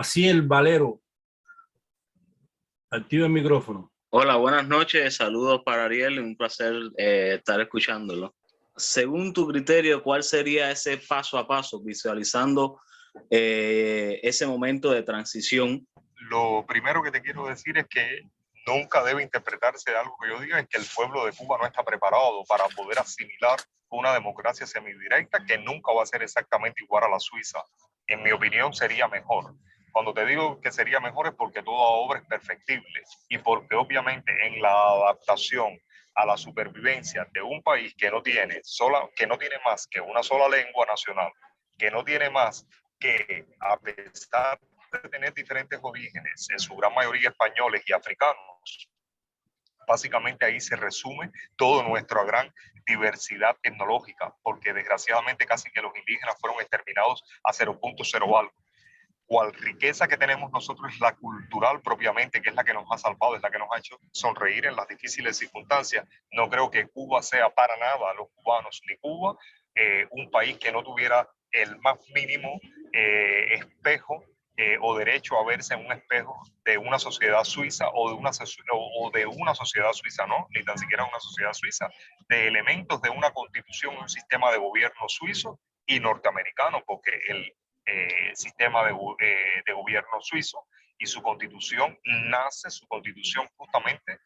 Asiel Valero, activa el micrófono. Hola, buenas noches. Saludos para Ariel. Un placer estar escuchándolo. Según tu criterio, ¿cuál sería ese paso a paso visualizando ese momento de transición? Lo primero que te quiero decir es que nunca debe interpretarse algo que yo diga, es que el pueblo de Cuba no está preparado para poder asimilar una democracia semidirecta que nunca va a ser exactamente igual a la Suiza. En mi opinión sería mejor. Cuando te digo que sería mejor es porque toda obra es perfectible y porque obviamente en la adaptación a la supervivencia de un país que no tiene más que una sola lengua nacional, que no tiene más que, a pesar de tener diferentes orígenes, en su gran mayoría españoles y africanos, básicamente ahí se resume toda nuestra gran diversidad etnológica, porque desgraciadamente casi que los indígenas fueron exterminados a 0.0 algo. Cual riqueza que tenemos nosotros es la cultural propiamente, que es la que nos ha salvado, es la que nos ha hecho sonreír en las difíciles circunstancias. No creo que Cuba sea para nada, los cubanos ni Cuba, un país que no tuviera el más mínimo espejo o derecho a verse en un espejo de una sociedad suiza o de una sociedad suiza, no, ni tan siquiera una sociedad suiza, de elementos de una constitución, un sistema de gobierno suizo y norteamericano, porque el sistema de gobierno suizo y su constitución justamente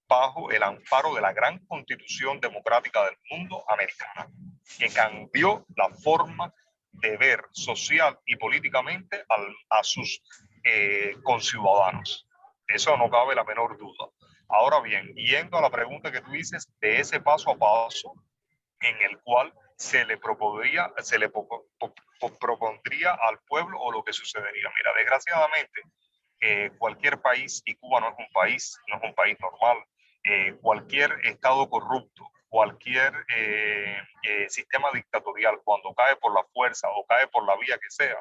bajo el amparo de la gran constitución democrática del mundo americana, que cambió la forma de ver social y políticamente a sus conciudadanos. Eso no cabe la menor duda. Ahora bien, yendo a la pregunta que tú dices de ese paso a paso en el cual se le propondría al pueblo o lo que sucedería. Mira, desgraciadamente, cualquier país, y Cuba no es un país normal, cualquier estado corrupto, cualquier sistema dictatorial, cuando cae por la fuerza o cae por la vía que sea,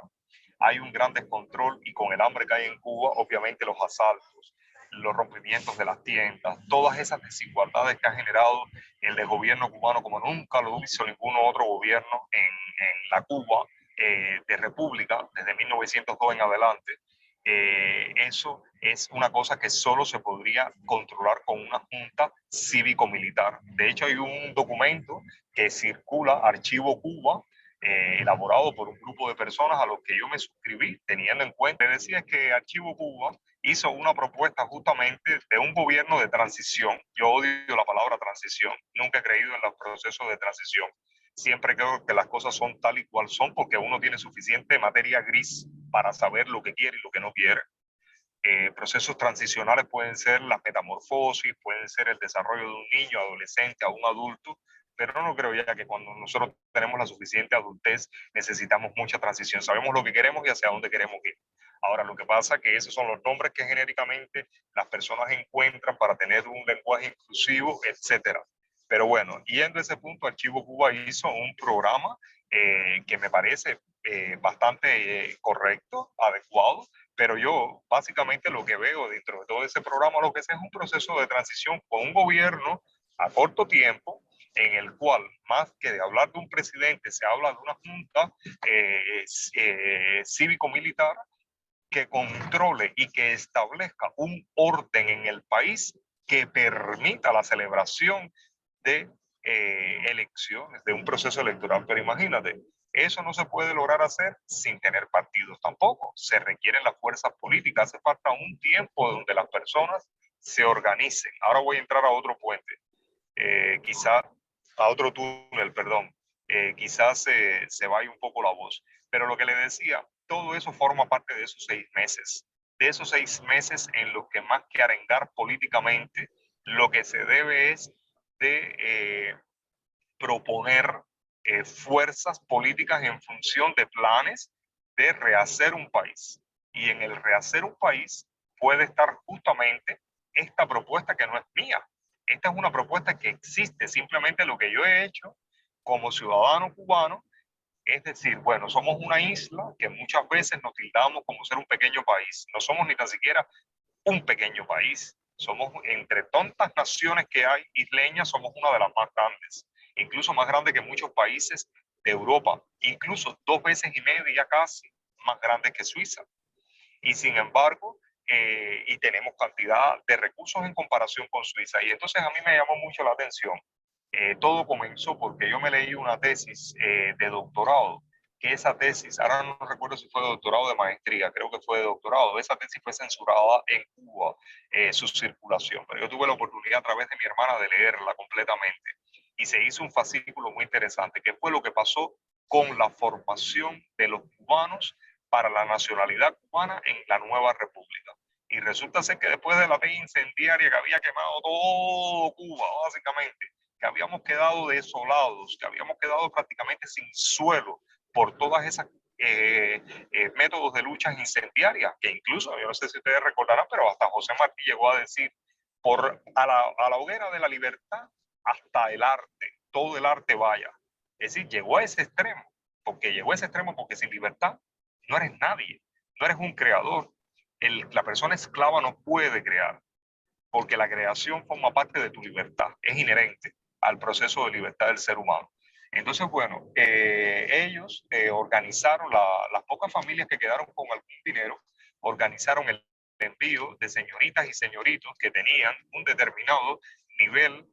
hay un gran descontrol y con el hambre que hay en Cuba, obviamente los asaltos, los rompimientos de las tiendas, todas esas desigualdades que ha generado el gobierno cubano como nunca lo hizo ningún otro gobierno en la Cuba de república desde 1902 en adelante. Eso es una cosa que solo se podría controlar con una junta cívico-militar. De hecho, hay un documento que circula, Archivo Cuba, elaborado por un grupo de personas a los que yo me suscribí, teniendo en cuenta, decía que Archivo Cuba hizo una propuesta justamente de un gobierno de transición. Yo odio la palabra transición, nunca he creído en los procesos de transición. Siempre creo que las cosas son tal y cual son porque uno tiene suficiente materia gris para saber lo que quiere y lo que no quiere. Procesos transicionales pueden ser la metamorfosis, pueden ser el desarrollo de un niño, adolescente, a un adulto, pero no creo ya que cuando nosotros tenemos la suficiente adultez necesitamos mucha transición. Sabemos lo que queremos y hacia dónde queremos ir. Ahora, lo que pasa es que esos son los nombres que genéricamente las personas encuentran para tener un lenguaje inclusivo, etcétera. Pero bueno, yendo a ese punto, Archivo Cuba hizo un programa que me parece bastante correcto, adecuado, pero yo básicamente lo que veo dentro de todo ese programa, lo que es un proceso de transición con un gobierno a corto tiempo, en el cual más que de hablar de un presidente, se habla de una junta cívico-militar que controle y que establezca un orden en el país que permita la celebración de elecciones, de un proceso electoral. Pero imagínate, eso no se puede lograr hacer sin tener partidos tampoco. Se requieren las fuerzas políticas, hace falta un tiempo donde las personas se organicen. Ahora voy a entrar a otro puente, quizá a otro túnel, perdón. Quizás se vaya un poco la voz. Pero lo que le decía, todo eso forma parte de esos 6 meses. De esos 6 meses en los que más que arengar políticamente, lo que se debe es de proponer fuerzas políticas en función de planes de rehacer un país. Y en el rehacer un país puede estar justamente esta propuesta que no es mía. Esta es una propuesta que existe. Simplemente lo que yo he hecho como ciudadano cubano es decir, bueno, somos una isla que muchas veces nos tildamos como ser un pequeño país. No somos ni tan siquiera un pequeño país. Somos, entre tantas naciones que hay isleñas, somos una de las más grandes, incluso más grande que muchos países de Europa, incluso 2 veces y media casi más grandes que Suiza. Y sin embargo, y tenemos cantidad de recursos en comparación con Suiza. Y entonces a mí me llamó mucho la atención. Todo comenzó porque yo me leí una tesis de doctorado, que esa tesis, ahora no recuerdo si fue de doctorado o de maestría, creo que fue de doctorado, esa tesis fue censurada en Cuba, su circulación, pero yo tuve la oportunidad a través de mi hermana de leerla completamente y se hizo un fascículo muy interesante, que fue lo que pasó con la formación de los cubanos para la nacionalidad cubana en la nueva república. Y resulta ser que después de la ley incendiaria que había quemado todo Cuba, básicamente, que habíamos quedado desolados, que habíamos quedado prácticamente sin suelo por todas esas métodos de luchas incendiarias, que incluso, yo no sé si ustedes recordarán, pero hasta José Martí llegó a decir, a la hoguera de la libertad hasta el arte, todo el arte vaya. Es decir, llegó a ese extremo, porque sin libertad no eres nadie, no eres un creador. La persona esclava no puede crear, porque la creación forma parte de tu libertad, es inherente al proceso de libertad del ser humano. Entonces, bueno, ellos organizaron, las pocas familias que quedaron con algún dinero, organizaron el envío de señoritas y señoritos que tenían un determinado nivel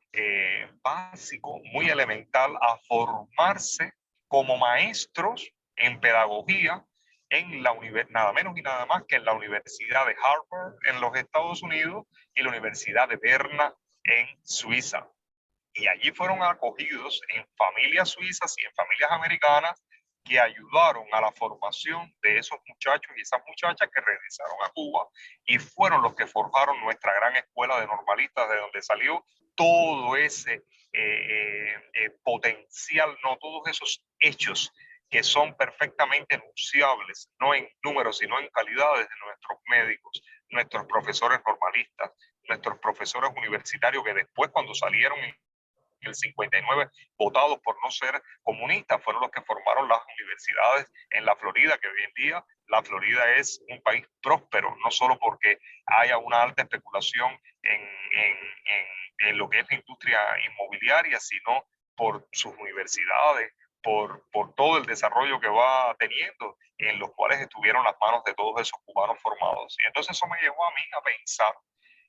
básico, muy elemental, a formarse como maestros en pedagogía en nada menos y nada más que en la Universidad de Harvard en los Estados Unidos y la Universidad de Berna en Suiza. Y allí fueron acogidos en familias suizas y en familias americanas que ayudaron a la formación de esos muchachos y esas muchachas que regresaron a Cuba y fueron los que forjaron nuestra gran escuela de normalistas, de donde salió todo ese potencial, no todos esos hechos que son perfectamente enunciables, no en números, sino en calidades de nuestros médicos, nuestros profesores normalistas, nuestros profesores universitarios que después cuando salieron en el 59, votados por no ser comunistas, fueron los que formaron las universidades en la Florida, que hoy en día la Florida es un país próspero, no solo porque haya una alta especulación en lo que es la industria inmobiliaria, sino por sus universidades, por todo el desarrollo que va teniendo, en los cuales estuvieron las manos de todos esos cubanos formados. Y entonces eso me llevó a mí a pensar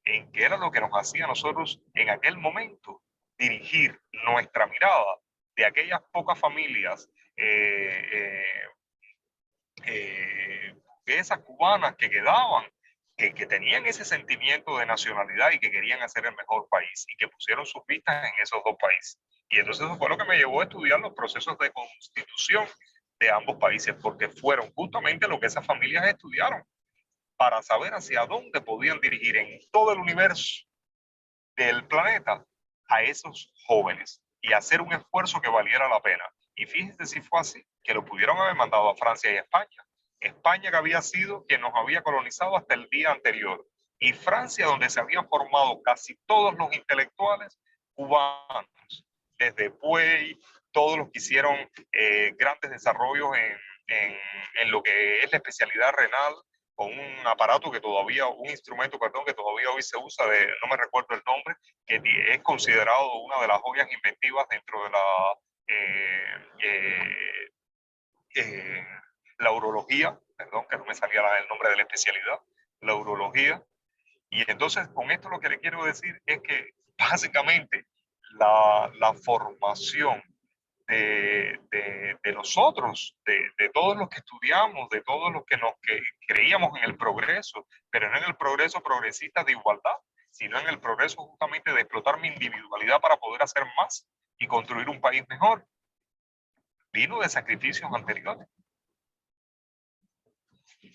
en qué era lo que nos hacía a nosotros en aquel momento dirigir nuestra mirada de aquellas pocas familias, esas cubanas que quedaban, que tenían ese sentimiento de nacionalidad y que querían hacer el mejor país y que pusieron sus vistas en esos dos países. Y entonces eso fue lo que me llevó a estudiar los procesos de constitución de ambos países, porque fueron justamente lo que esas familias estudiaron para saber hacia dónde podían dirigir en todo el universo del planeta a esos jóvenes y hacer un esfuerzo que valiera la pena. Y fíjense si fue así, que lo pudieron haber mandado a Francia y a España. España, que había sido quien nos había colonizado hasta el día anterior, y Francia, donde se habían formado casi todos los intelectuales cubanos, desde Puey, todos los que hicieron grandes desarrollos en lo que es la especialidad renal, con un aparato que todavía, un instrumento, perdón, que todavía hoy se usa, no me recuerdo el nombre, que es considerado una de las joyas inventivas dentro de la urología, perdón, que no me salía el nombre de la especialidad, la urología. Y entonces con esto lo que le quiero decir es que básicamente la formación de nosotros, de todos los que estudiamos, de todos los que creíamos en el progreso, pero no en el progreso progresista de igualdad, sino en el progreso justamente de explotar mi individualidad para poder hacer más y construir un país mejor, vino de sacrificios anteriores.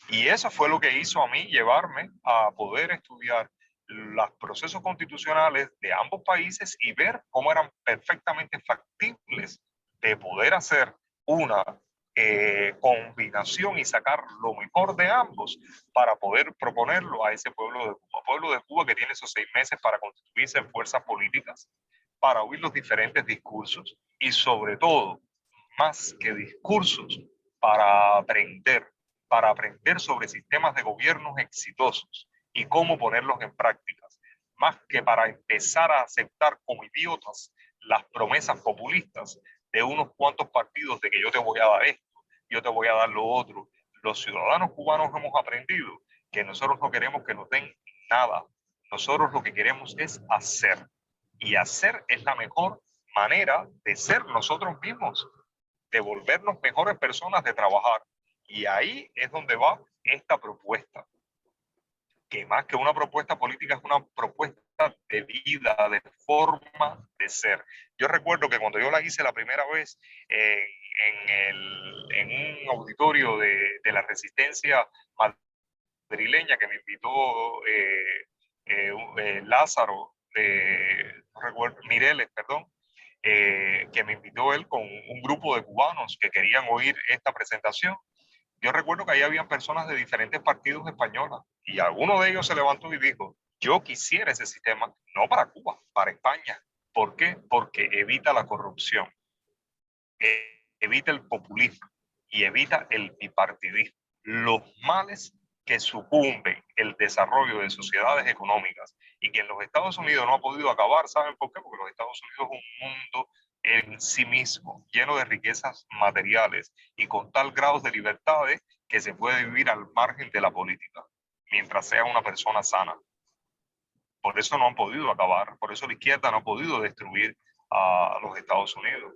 Y eso fue lo que hizo a mí llevarme a poder estudiar los procesos constitucionales de ambos países y ver cómo eran perfectamente factibles de poder hacer una combinación y sacar lo mejor de ambos para poder proponerlo a ese pueblo de Cuba que tiene esos 6 meses para constituirse en fuerzas políticas, para oír los diferentes discursos y sobre todo, más que discursos, para aprender sobre sistemas de gobiernos exitosos y cómo ponerlos en prácticas, más que para empezar a aceptar como idiotas las promesas populistas de unos cuantos partidos de que yo te voy a dar esto, yo te voy a dar lo otro. Los ciudadanos cubanos hemos aprendido que nosotros no queremos que nos den nada. Nosotros lo que queremos es hacer. Y hacer es la mejor manera de ser nosotros mismos, de volvernos mejores personas, de trabajar. Y ahí es donde va esta propuesta, que más que una propuesta política es una propuesta de vida, de forma de ser. Yo recuerdo que cuando yo la hice la primera vez en un auditorio de la Resistencia madrileña, que me invitó Lázaro, no recuerdo, Mireles, perdón, que me invitó él con un grupo de cubanos que querían oír esta presentación. Yo recuerdo que ahí habían personas de diferentes partidos españoles y alguno de ellos se levantó y dijo, yo quisiera ese sistema, no para Cuba, para España. ¿Por qué? Porque evita la corrupción, evita el populismo y evita el bipartidismo. Los males que sucumben el desarrollo de sociedades económicas y que en los Estados Unidos no ha podido acabar, ¿saben por qué? Porque los Estados Unidos es un mundo en sí mismo, lleno de riquezas materiales y con tal grado de libertades que se puede vivir al margen de la política, mientras sea una persona sana. Por eso no han podido acabar, por eso la izquierda no ha podido destruir a los Estados Unidos.